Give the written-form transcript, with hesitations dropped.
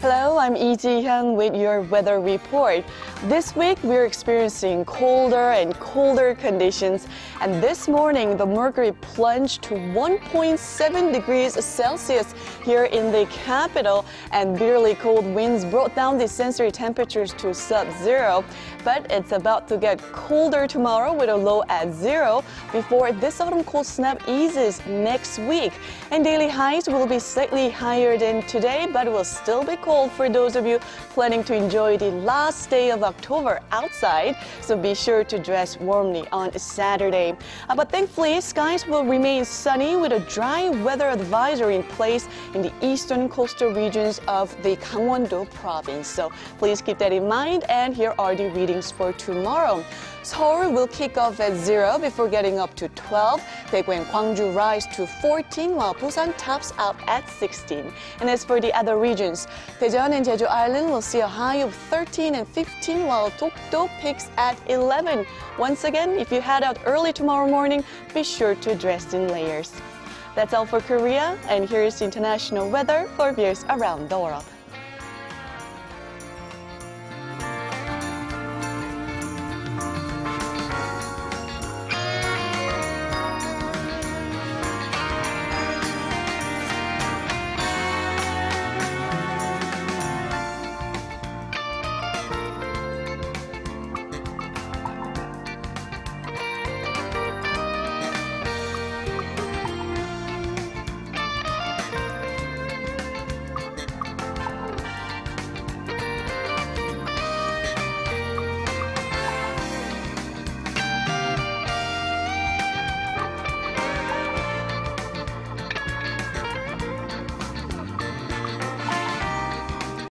Hello, I'm Lee Jee with your weather report. This week we're experiencing colder and colder conditions, and this morning the mercury plunged to 1.7 degrees Celsius here in the capital, and bitterly cold winds brought down the sensory temperatures to sub-zero. But it's about to get colder tomorrow with a low at 0 before this autumn cold snap eases next week. And daily highs will be slightly higher than today, but will still be cold for those of you planning to enjoy the last day of October outside, so be sure to dress warmly on Saturday. But thankfully, skies will remain sunny with a dry weather advisory in place in the eastern coastal regions of the Gangwon province. So please keep that in mind, and here are the readings for tomorrow. Seoul will kick off at 0 before getting up to 12. Daegu and Gwangju rise to 14, while Busan tops out at 16. And as for the other regions, Daejeon and Jeju Island will see a high of 13 and 15, while Dokdo peaks at 11. Once again, if you head out early tomorrow morning, be sure to dress in layers. That's all for Korea, and here's international weather for viewers around the world.